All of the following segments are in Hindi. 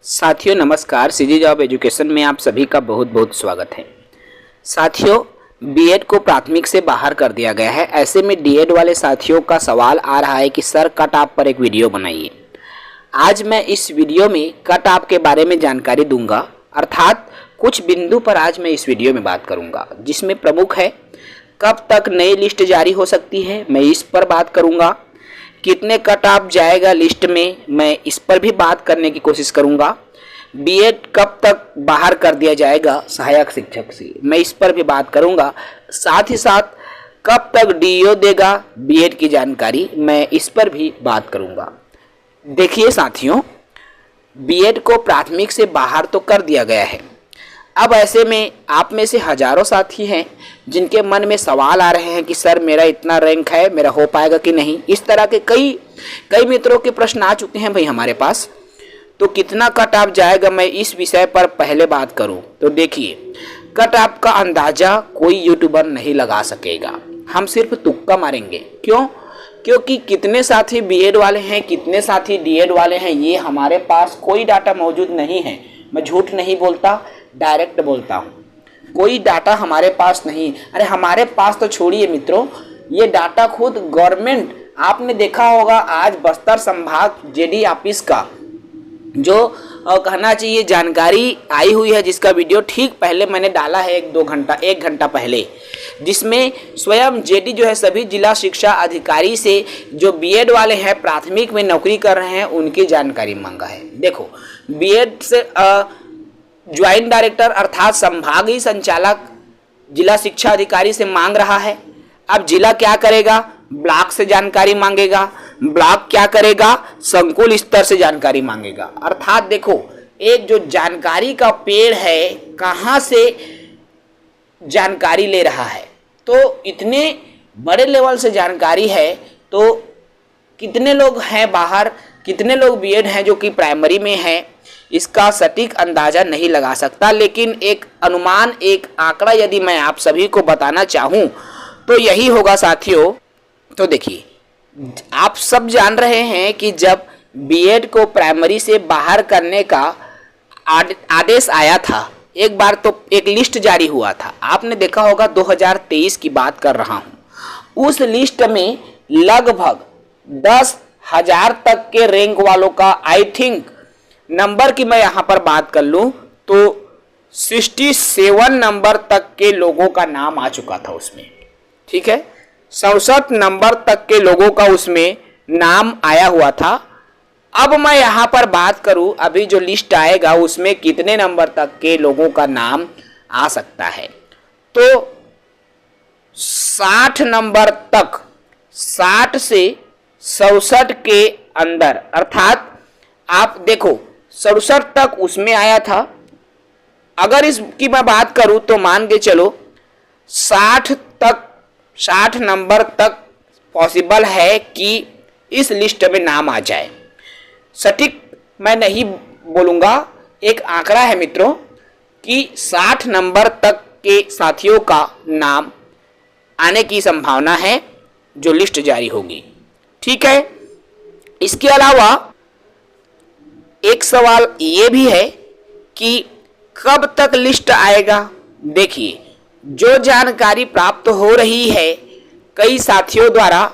साथियों नमस्कार। सीजी जॉब एजुकेशन में आप सभी का बहुत बहुत स्वागत है। साथियों बीएड को प्राथमिक से बाहर कर दिया गया है। ऐसे में डीएड वाले साथियों का सवाल आ रहा है कि सर कट ऑफ पर एक वीडियो बनाइए। आज मैं इस वीडियो में कट ऑफ के बारे में जानकारी दूंगा, अर्थात कुछ बिंदु पर आज मैं इस वीडियो में बात करूंगा, जिसमें प्रमुख है कब तक नई लिस्ट जारी हो सकती है, मैं इस पर बात करूंगा। कितने कट ऑफ जाएगा लिस्ट में, मैं इस पर भी बात करने की कोशिश करूंगा। बीएड कब तक बाहर कर दिया जाएगा सहायक शिक्षक से, मैं इस पर भी बात करूंगा। साथ ही साथ कब तक डीओ देगा बीएड की जानकारी, मैं इस पर भी बात करूंगा। देखिए साथियों, बीएड को प्राथमिक से बाहर तो कर दिया गया है। अब ऐसे में आप में से हजारों साथी हैं जिनके मन में सवाल आ रहे हैं कि सर मेरा इतना रैंक है, मेरा हो पाएगा कि नहीं। इस तरह के कई मित्रों के प्रश्न आ चुके हैं भाई हमारे पास। तो कितना कट ऑफ जाएगा, मैं इस विषय पर पहले बात करूं तो देखिए, कट ऑफ का अंदाजा कोई यूट्यूबर नहीं लगा सकेगा, हम सिर्फ तुक्का मारेंगे। क्यों? क्योंकि कितने साथी बीएड वाले हैं, कितने साथी डीएड वाले हैं, ये हमारे पास कोई डाटा मौजूद नहीं है। मैं झूठ नहीं बोलता, डायरेक्ट बोलता हूँ, कोई डाटा हमारे पास नहीं। अरे हमारे पास तो छोड़िए मित्रों, ये डाटा खुद गवर्नमेंट, आपने देखा होगा आज बस्तर संभाग जेडी ऑफिस का जो कहना चाहिए जानकारी आई हुई है, जिसका वीडियो ठीक पहले मैंने डाला है एक घंटा पहले, जिसमें स्वयं जेडी जो है सभी जिला शिक्षा अधिकारी से जो बीएड वाले हैं प्राथमिक में नौकरी कर रहे हैं उनकी जानकारी मांगा है। देखो बीएड से ज्वाइंट डायरेक्टर अर्थात संभागीय संचालक जिला शिक्षा अधिकारी से मांग रहा है। अब जिला क्या करेगा, ब्लॉक से जानकारी मांगेगा, ब्लॉक क्या करेगा, संकुल स्तर से जानकारी मांगेगा। अर्थात देखो एक जो जानकारी का पेड़ है कहाँ से जानकारी ले रहा है, तो इतने बड़े लेवल से जानकारी है। तो कितने लोग हैं बाहर, कितने लोग बीएड हैं जो कि प्राइमरी में हैं, इसका सटीक अंदाजा नहीं लगा सकता, लेकिन एक अनुमान, एक आंकड़ा यदि मैं आप सभी को बताना चाहूँ तो यही होगा साथियों। तो देखिए, आप सब जान रहे हैं कि जब बीएड को प्राइमरी से बाहर करने का आदेश आया था, एक बार तो एक लिस्ट जारी हुआ था, आपने देखा होगा 2023 की बात कर रहा हूँ। उस लिस्ट में लगभग 10,000 तक के रैंक वालों का, आई थिंक नंबर की मैं यहाँ पर बात कर लूँ तो 67 नंबर तक के लोगों का नाम आ चुका था उसमें, ठीक है। 67 नंबर तक के लोगों का उसमें नाम आया हुआ था। अब मैं यहाँ पर बात करूँ, अभी जो लिस्ट आएगा उसमें कितने नंबर तक के लोगों का नाम आ सकता है, तो 60 नंबर तक, 60 से 67 के अंदर, अर्थात आप देखो 67 तक उसमें आया था। अगर इसकी मैं बात करूं तो मान के चलो 60 नंबर तक पॉसिबल है कि इस लिस्ट में नाम आ जाए। सटीक मैं नहीं बोलूँगा, एक आंकड़ा है मित्रों कि 60 नंबर तक के साथियों का नाम आने की संभावना है जो लिस्ट जारी होगी, ठीक है। इसके अलावा एक सवाल ये भी है कि कब तक लिस्ट आएगा। देखिए, जो जानकारी प्राप्त हो रही है, कई साथियों द्वारा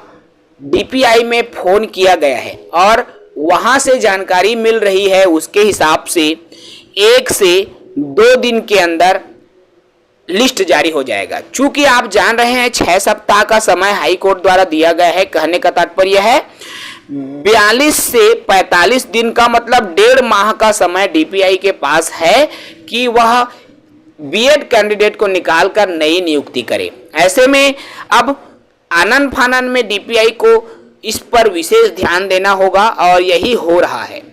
डीपीआई में फोन किया गया है और वहां से जानकारी मिल रही है, उसके हिसाब से 1 से 2 दिन के अंदर लिस्ट जारी हो जाएगा। चूंकि आप जान रहे हैं 6 सप्ताह का समय हाई कोर्ट द्वारा दिया गया है, कहने का तात्पर्य है 42 से 45 दिन का, मतलब 1.5 माह का समय डीपीआई के पास है कि वह बीएड कैंडिडेट को निकालकर नई नियुक्ति करे। ऐसे में अब आनन फानन में डीपीआई को इस पर विशेष ध्यान देना होगा और यही हो रहा है।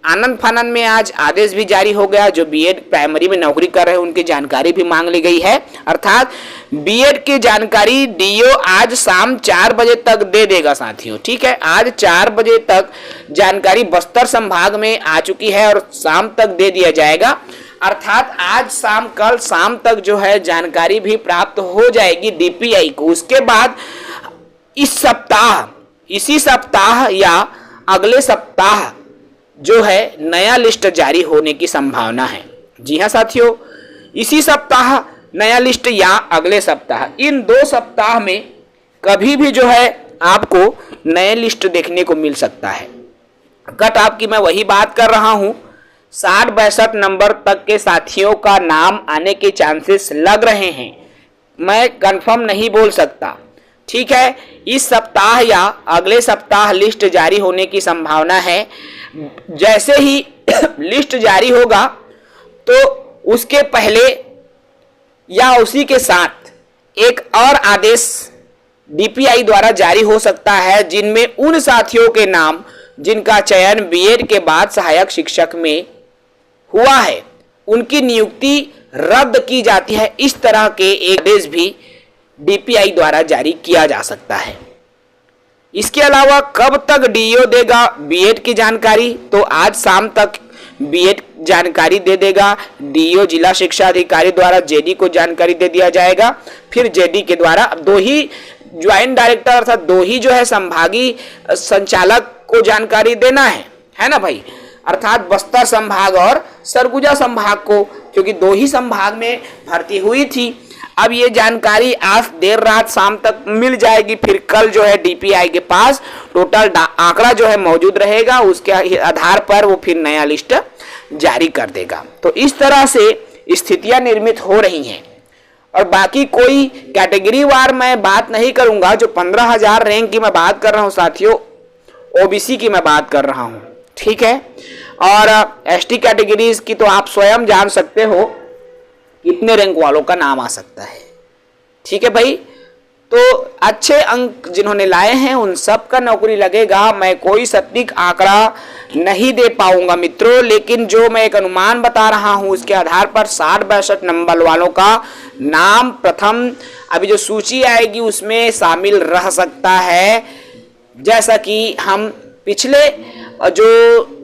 आनन फानन में आज आदेश भी जारी हो गया, जो बीएड प्राइमरी में नौकरी कर रहे हैं उनकी जानकारी भी मांग ली गई है। अर्थात बीएड की जानकारी डीओ आज शाम 4 बजे तक दे देगा साथियों, ठीक है। आज 4 बजे तक जानकारी बस्तर संभाग में आ चुकी है और शाम तक दे दिया जाएगा। अर्थात आज शाम, कल शाम तक जो है जानकारी भी प्राप्त हो जाएगी डीपीआई को। उसके बाद इस सप्ताह, इसी सप्ताह या अगले सप्ताह जो है नया लिस्ट जारी होने की संभावना है। जी हाँ साथियों, इसी सप्ताह नया लिस्ट या अगले सप्ताह, इन 2 सप्ताह में कभी भी जो है आपको नए लिस्ट देखने को मिल सकता है। कट ऑफ की मैं वही बात कर रहा हूं, 60-62 नंबर तक के साथियों का नाम आने के चांसेस लग रहे हैं, मैं कंफर्म नहीं बोल सकता। ठीक है, इस सप्ताह या अगले सप्ताह लिस्ट जारी होने की संभावना है। जैसे ही लिस्ट जारी होगा तो उसके पहले या उसी के साथ एक और आदेश डीपीआई द्वारा जारी हो सकता है, जिनमें उन साथियों के नाम जिनका चयन बीएड के बाद सहायक शिक्षक में हुआ है, उनकी नियुक्ति रद्द की जाती है। इस तरह के एक आदेश भी डीपीआई द्वारा जारी किया जा सकता है। इसके अलावा कब तक डीईओ देगा बीएड की जानकारी, तो आज शाम तक बीएड जानकारी दे देगा। डीईओ जिला शिक्षा अधिकारी द्वारा जेडी को जानकारी दे दिया जाएगा, फिर जेडी के द्वारा 2 ही ज्वाइंट डायरेक्टर अर्थात 2 ही जो है संभागीय संचालक को जानकारी देना है ना भाई, अर्थात बस्तर संभाग और सरगुजा संभाग को, क्योंकि 2 ही संभाग में भर्ती हुई थी। अब ये जानकारी आज देर रात शाम तक मिल जाएगी, फिर कल जो है डीपीआई के पास टोटल आंकड़ा जो है मौजूद रहेगा, उसके आधार पर वो फिर नया लिस्ट जारी कर देगा। तो इस तरह से स्थितियां निर्मित हो रही हैं। और बाकी कोई कैटेगरी वार मैं बात नहीं करूंगा। जो 15,000 रैंक की मैं बात कर रहा हूं साथियों, ओबीसी की मैं बात कर रहा हूं, ठीक है। और एसटी कैटेगरीज की तो आप स्वयं जान सकते हो कितने रैंक वालों का नाम आ सकता है, ठीक है भाई। तो अच्छे अंक जिन्होंने लाए हैं उन सब का नौकरी लगेगा। मैं कोई सटीक आंकड़ा नहीं दे पाऊंगा मित्रों, लेकिन जो मैं एक अनुमान बता रहा हूं उसके आधार पर 60-62 नंबर वालों का नाम प्रथम अभी जो सूची आएगी उसमें शामिल रह सकता है। जैसा कि हम पिछले जो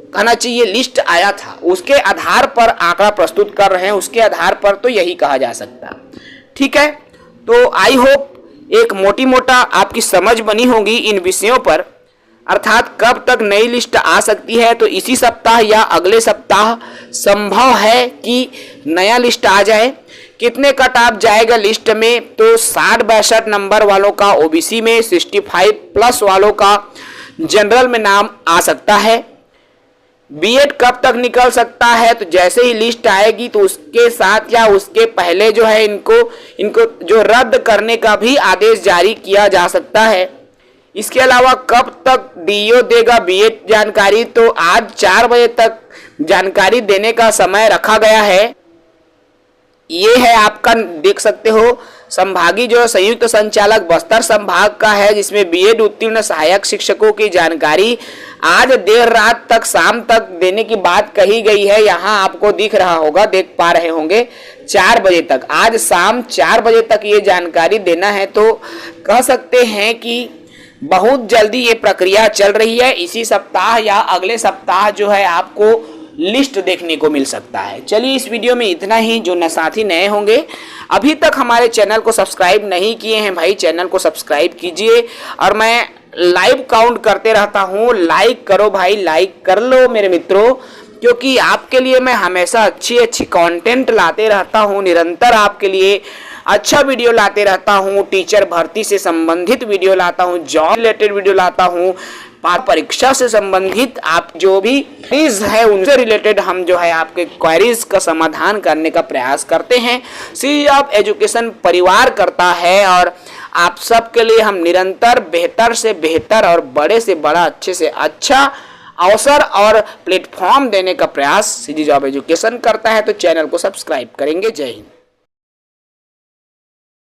कहना चाहिए लिस्ट आया था उसके आधार पर आंकड़ा प्रस्तुत कर रहे हैं, उसके आधार पर तो यही कहा जा सकता, ठीक है। तो आई होप एक मोटी मोटा आपकी समझ बनी होगी इन विषयों पर, अर्थात कब तक नई लिस्ट आ सकती है। तो इसी सप्ताह या अगले सप्ताह संभव है कि नया लिस्ट आ जाए। कितने कट ऑफ जाएगा लिस्ट में, तो 60-62 नंबर वालों का ओबीसी में, 65+ वालों का जनरल में नाम आ सकता है। बीएड कब तक निकल सकता है, तो जैसे ही लिस्ट आएगी तो उसके साथ या उसके पहले जो है इनको जो रद्द करने का भी आदेश जारी किया जा सकता है। इसके अलावा कब तक डीईओ देगा बीएड जानकारी, तो आज 4 बजे तक जानकारी देने का समय रखा गया है। ये है आपका, देख सकते हो, संभागीय जो संयुक्त संचालक बस्तर संभाग का है, जिसमें बीएड उत्तीर्ण सहायक शिक्षकों की जानकारी आज देर रात तक शाम तक देने की बात कही गई है। यहाँ आपको दिख रहा होगा, देख पा रहे होंगे, 4 बजे तक, आज शाम 4 बजे तक ये जानकारी देना है। तो कह सकते हैं कि बहुत जल्दी ये प्रक्रिया चल रही है। इसी सप्ताह या अगले सप्ताह जो है आपको लिस्ट देखने को मिल सकता है। चलिए इस वीडियो में इतना ही। जो साथी नए होंगे अभी तक हमारे चैनल को सब्सक्राइब नहीं किए हैं भाई, चैनल को सब्सक्राइब कीजिए। और मैं लाइव काउंट करते रहता हूँ, लाइक करो भाई, लाइक कर लो मेरे मित्रों, क्योंकि आपके लिए मैं हमेशा अच्छी कंटेंट लाते रहता हूँ, निरंतर आपके लिए अच्छा वीडियो लाते रहता हूँ। टीचर भर्ती से संबंधित वीडियो लाता हूँ, जॉब रिलेटेड वीडियो लाता हूँ, परीक्षा से संबंधित आप जो भी क्वेरीज है उनसे रिलेटेड हम जो है आपके क्वेरीज का समाधान करने का प्रयास करते हैं। सी ऑफ एजुकेशन परिवार करता है और आप सबके लिए हम निरंतर बेहतर से बेहतर और बड़े से बड़ा अच्छे से अच्छा अवसर और प्लेटफॉर्म देने का प्रयास सीजी जॉब एजुकेशन करता है। तो चैनल को सब्सक्राइब करेंगे। जय हिंद।